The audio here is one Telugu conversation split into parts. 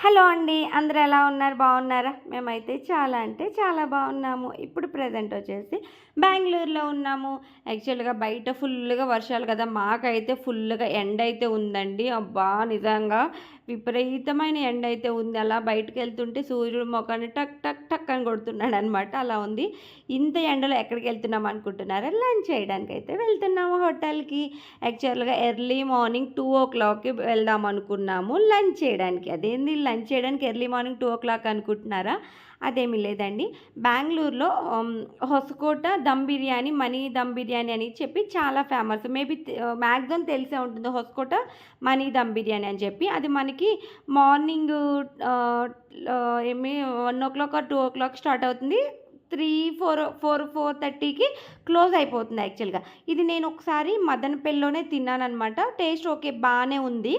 హలో అండి. అందరూ ఎలా ఉన్నారు? బాగున్నారా? మేమైతే చాలా అంటే చాలా బాగున్నాము. ఇప్పుడు ప్రెజెంట్ వచ్చేసి బెంగుళూరులో ఉన్నాము. యాక్చువల్‌గా బయట ఫుల్లుగా వర్షాలు కదా! మాకైతే ఫుల్లుగా ఎండైతే ఉందండి. అబ్బా! నిజంగా విపరీతమైన ఎండైతే ఉంది. అలా బయటికెళ్తుంటే సూర్యుడు మొఖాన్ని టక్ టక్ టక్ అని కొడుతున్నాడనమాట. అలా ఉంది. ఇంత ఎండలో ఎక్కడికెళ్తున్నాం అనుకుంటున్నారా? లంచ్ చేయడానికైతే వెళ్తున్నాము హోటల్‌కి. యాక్చువల్‌గా ఎర్లీ మార్నింగ్ 2:00కి వెళ్దాం అనుకున్నాము లంచ్ చేయడానికి. అదేంది లంచ్ చేయడానికి ఎర్లీ మార్నింగ్ 2:00 అనుకుంటున్నారా? అదేమీ లేదండి. బెంగుళూరులో హొసకోట దమ్ బిర్యానీ, మనీ దమ్ బిర్యానీ అని చెప్పి చాలా ఫేమస్. మేబీ మాక్సిమం తెలిసే ఉంటుంది. హొసకోట మనీ దమ్ బిర్యానీ అని చెప్పి. అది మనకి మార్నింగు ఆహ్, ఏమి 1:00 ఆర్ 2:00 స్టార్ట్ అవుతుంది. 4:30కి క్లోజ్ అయిపోతుంది యాక్చువల్‌గా. ఇది నేను ఒకసారి మదనపల్లిలోనే తిన్నాననమాట. టేస్ట్ ఓకే బానే ఉంది.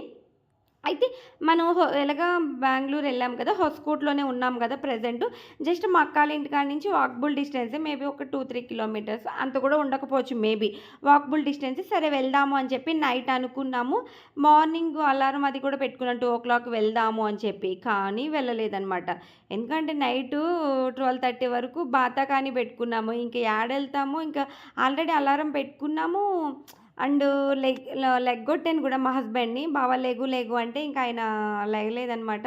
అయితే మనం ఎలాగా బెంగుళూరు వెళ్ళాం కదా! హొసకోట్‌లోనే ఉన్నాం కదా! ప్రెజెంటు. జస్ట్ మా అక్కాళ్ళ ఇంటికాడ నుంచి వాకబుల్ డిస్టెన్సే. మేబీ ఒక 2, 3 కిలోమీటర్స్ అంత కూడా ఉండకపోవచ్చు మేబీ. వాకబుల్ డిస్టెన్సే. సరే వెళ్దాము అని చెప్పి నైట్ అనుకున్నాము. మార్నింగ్ అలారం అది కూడా పెట్టుకున్నాం 2:00 వెళ్దాము అని చెప్పి. కానీ వెళ్ళలేదనమాట. ఎందుకంటే నైటు 12:30 వరకు బాతాకానీ పెట్టుకున్నాము. ఇంక ఏడెళ్తాము, ఇంకా ఆల్రెడీ అలారం పెట్టుకున్నాము. అండ్ లెగ్గొట్టాను గూడా మా హస్బెండ్‌ని. "బావ లెగు, లెగు" అంటే ఇంక ఆయన లెగలేదనమాట.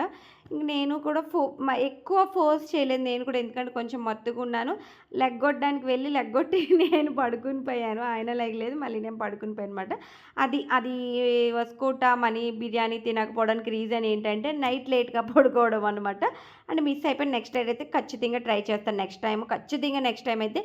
ఇంక నేను కూడా ఎక్కువ ఫోర్స్ చేయలేదు నేను కూడా. ఎందుకంటే కొంచెం మత్తుగున్నాను. లెగ్గొట్టడానికి వెళ్ళి లెగ్గొట్టి నేను పడుకొని పోయాను. ఆయన లెగలేదు. మళ్ళీ నేను పడుకొని పోయాననమాట. అది వస్కోట మనీ బిర్యానీ తినకపోవడానికి రీజన్ ఏంటంటే నైట్ లేట్‌గా పడుకోవడం అనమాట. అండ్ మిస్ అయిపోయాను. నెక్స్ట్ టైమ్ అయితే ఖచ్చితంగా ట్రై చేస్తాను. నెక్స్ట్ టైమ్ అయితే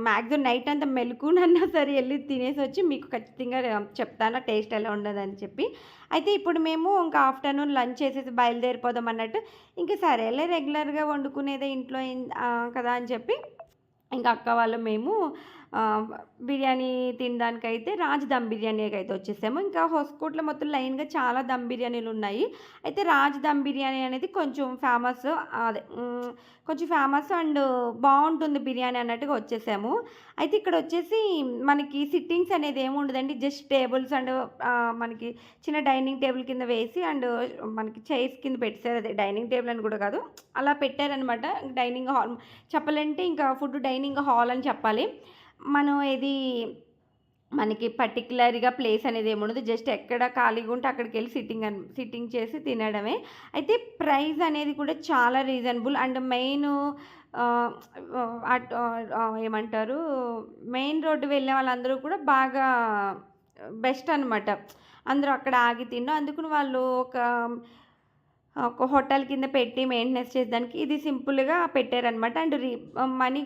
మాక్సిమం నైట్ అంతా మెలుకువనన్నా సరే ఎళ్లి తినేసొచ్చి మీకు ఖచ్చితంగా చెప్తాను టేస్ట్ ఎలా ఉండదని చెప్పి. అయితే ఇప్పుడు మేము ఇంకా ఆఫ్టర్‌నూన్ లంచ్ చేసేసి బయలుదేరిపోదాం అన్నట్టు, ఇంక సరేలే రెగ్యులర్‌గా వండుకునేదే ఇంట్లో కదా అని చెప్పి ఇంకా అక్క వాళ్ళు మేము ఆహ్, బిర్యానీ తినడానికైతే రాజ్ దమ్ బిర్యానీకైతే వచ్చేసాము. ఇంకా హొసకోట్‌లో మొత్తం లైన్‌గా చాలా దమ్ బిర్యానీలున్నాయి. అయితే రాజ్ దమ్ బిర్యానీ అనేది కొంచెం ఫేమస్. అదే కొంచెం ఫేమస్ అండ్ బావుంటుంది బిర్యానీ అన్నట్టుగా వచ్చేసాము. అయితే ఇక్కడొచ్చేసి మనకి సిట్టింగ్స్ అనేది ఏముండదండి. జస్ట్ టేబుల్స్ అండ్ మనకి చిన్న డైనింగ్ టేబుల్ కింద వేసి అండ్ మనకి చైర్స్ కింద పెట్టేసారు. అదే డైనింగ్ టేబుల్ అని కూడా కాదు. అలా పెట్టారనమాట. డైనింగ్ హాల్ చెప్పాలంటే ఇంకా ఫుడ్ డైనింగ్ హాల్ అని చెప్పాలి. మనం ఇది మనకి పర్టిక్యులర్‌గా ప్లేస్ అనేది ఏముండదు. జస్ట్ ఎక్కడ ఖాళీగా ఉంటే అక్కడికెళ్ళి సిట్టింగ్ చేసి తినడమే. అయితే ప్రైస్ అనేది కూడా చాలా రీజనబుల్ అండ్ మెయిను ఆహ్, ఏమంటారు, మెయిన్ రోడ్ వెళ్ళే వాళ్ళందరూ కూడా బాగా బెస్ట్ అనమాట. అందరూ అక్కడ ఆగి తినడం. అందుకని వాళ్ళు ఒక హోటల్ కింద పెట్టి మెయింటెనెన్స్ చేసేదానికి ఇది సింపుల్‌గా పెట్టారనమాట. అండ్ మనీ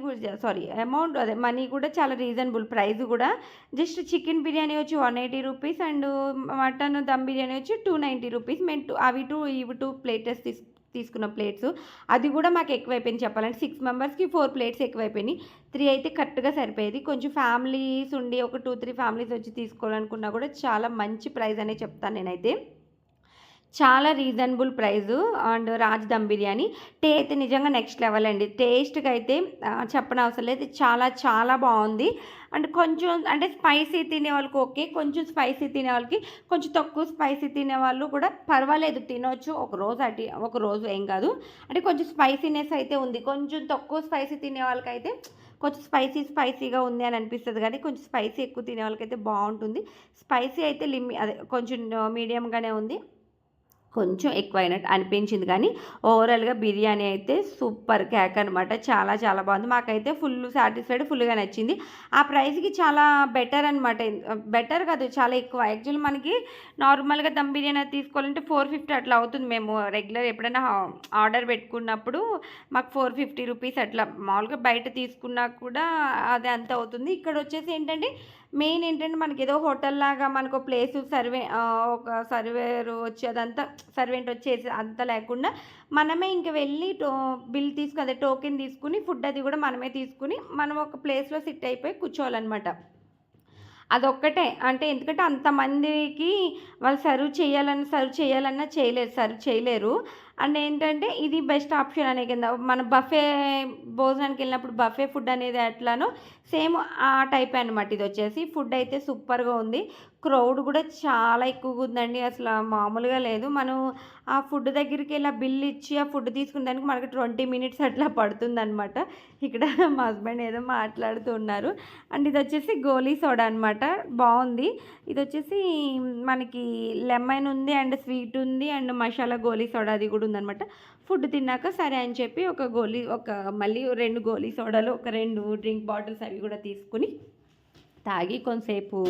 అమౌంట్ అదే మనీ కూడా చాలా రీజనబుల్ ప్రైస్ గూడా. జస్ట్ చికెన్ బిర్యానీ వచ్చి రూ. 180 అండ్ మటన్ దమ్ బిర్యానీ వచ్చి రూ. 290. మేము అవి 2 ఇవి 2 ప్లేటెస్ తీసుకున్న ప్లేట్స్. అది గూడా మాకు ఎక్కువైపోయింది చెప్పాలంటే. 6 మెంబర్స్‌కి 4 ప్లేట్స్ ఎక్కువైపోయినాయి. 3 అయితే కరెక్ట్‌గా సరిపోయేది. కొంచెం ఫ్యామిలీస్ ఉండి ఒక 2, 3 ఫ్యామిలీస్ వచ్చి తీసుకోవాలనుకున్నా కూడా చాలా మంచి ప్రైస్ అనే చెప్తాను నేనైతే. చాలా reasonable price and Raj dum biryani. అయితే నిజంగా నెక్స్ట్ లెవెల్ అండి. టేస్ట్‌కైతే చెప్పనవసరం లేదు. చాలా చాలా బావుంది. అండ్ కొంచెం అంటే స్పైసీ తినేవాళ్ళకి ఓకే. కొంచెం స్పైసీ తినేవాళ్ళకి, కొంచెం తక్కువ స్పైసీ తినేవాళ్ళు కూడా పర్వాలేదు తినొచ్చు. ఒకరోజు ఏం కాదు. అంటే కొంచెం స్పైసీనెస్ అయితే ఉంది. కొంచెం తక్కువ స్పైసీ తినేవాళ్ళకైతే కొంచెం స్పైసీగా ఉంది అని అనిపిస్తది గానీ, కొంచెం స్పైసీ ఎక్కువ తినేవాళ్ళకైతే బావుంటుంది. స్పైసీ అయితే అదే కొంచెం మీడియంగానే ఉంది. కొంచెం ఎక్కువైనట్టు అనిపించింది కానీ, ఓవరాల్‌గా బిర్యానీ అయితే సూపర్ కేక్ అనమాట. చాలా చాలా బావుంది. మాకైతే ఫుల్‌గా నచ్చింది. ఆ ప్రైస్‌కి చాలా బెటర్ అనమాట. బెటర్ కాదు చాలా ఎక్కువ. యాక్చువల్లీ మనకి నార్మల్‌గా దమ్ బిర్యానీ అది తీసుకోవాలంటే 450 అట్లా అవుతుంది. మేము రెగ్యులర్ ఎప్పుడైనా ఆర్డర్ పెట్టుకున్నప్పుడు మాకు రూ. 450 అట్లా. మామూలుగా బయట తీసుకున్నా కూడా అదే అంత అవుతుంది. ఇక్కడొచ్చేసి ఏంటంటే మెయిన్ ఏంటంటే మనకేదో హోటల్‌లాగా మనకో ప్లేసు ఒక సర్వేరు వచ్చి అదంతా సర్వెంట్ వచ్చేసి అంతా లేకుండా మనమే ఇంక వెళ్ళి అదే టోకెన్ తీసుకొని ఫుడ్ అది కూడా మనమే తీసుకొని మనం ఒక ప్లేస్‌లో సిట్ అయిపోయి కూర్చోవాలనమాట. అదొక్కటే. అంటే ఎందుకంటే అంతమందికి వాళ్ళు సర్వ్ చేయలేరు. అండ్ ఏంటంటే ఇది బెస్ట్ ఆప్షన్ అనే కింద మన భోజనానికెళ్ళినప్పుడు బఫే ఫుడ్ అనేది ఎట్లానో సేమ్ ఆ టైపే అనమాట ఇదొచ్చేసి. ఫుడ్ అయితే సూపర్‌గా ఉంది. క్రౌడ్ కూడా చాలా ఎక్కువగా ఉందండి. అసల మామూలుగా లేదు. మనం ఆ ఫుడ్ దగ్గరికెళ్ళి ఆ బిల్ ఇచ్చి ఆ ఫుడ్ తీసుకునే దానికి మనకి 20 మినిట్స్ అట్లా పడుతుందనమాట. ఇక్కడ మా హస్బెండ్ ఏదో మాట్లాడుతూ ఉన్నారు. అండ్ ఇదొచ్చేసి గోలీ సోడా అనమాట. బావుంది. ఇదొచ్చేసి మనకి లెమన్ ఉంది అండ్ స్వీట్ ఉంది అండ్ మసాలా గోలీ సోడా అది కూడా ఉందనమాట. ఫుడ్ తిన్నాక సరే అని చెప్పి మళ్ళీ 2 గోలీ సోడాలు, ఒక 2 డ్రింక్ బాటిల్స్ అవి కూడా తీసుకొని తాగి కొంతసేపు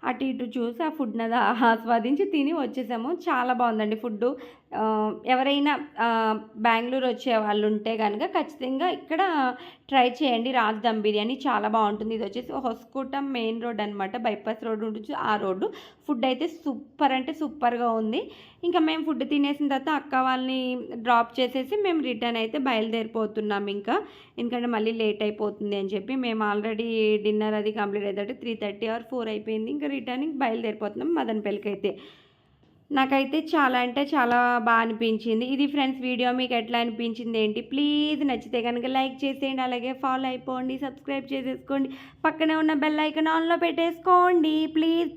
అటు ఇటు చూసి ఆ ఫుడ్‌నది ఆస్వాదించి తిని వచ్చేసాము. చాలా బావుందండి ఫుడ్డు. ఎవరైనా బెంగుళూరు వచ్చే వాళ్ళుంటే గనక ఖచ్చితంగా ఇక్కడ ట్రై చేయండి రాజ్ దమ్ బిర్యానీ చాలా బావుంటుంది. ఇదొచ్చేసి హొస్కోట మెయిన్ రోడ్ అనమాట. బైపాస్ రోడ్ ఉంటుంది ఆ రోడ్డు. ఫుడ్ అయితే సూపర్ అంటే సూపర్‌గా ఉంది. ఇంకా మేము ఫుడ్ తినేసిన తర్వాత అక్క వాళ్ళని డ్రాప్ చేసేసి మేము రిటర్న్ అయితే బయలుదేరిపోతున్నాం ఇంకా. ఎందుకంటే మళ్ళీ లేట్ అయిపోతుంది అని చెప్పి మేము ఆల్రెడీ డిన్నర్ అది కంప్లీట్ అయ్యేటట్టు 3:30 ఆర్ 4 అయిపోయింది. ఇంకా రిటర్నింగ్ బయలుదేరిపోతున్నాం మదనపల్లికైతే. నాకైతే చాలా అంటే చాలా అనిపించింది. ఇది ఫ్రెండ్స్ వీడియో మీకు ఎట్లా అనిపించింది ఏంటి? ప్లీజ్ నచ్చితే గనుక లైక్ చేసేయండి. అలాగే ఫాలో అయిపోండి. సబ్స్క్రైబ్ చేసేసుకోండి. పక్కనే ఉన్న బెల్ ఐకాన్ ఆన్‌లో పెట్టేసుకోండి. ప్లీజ్.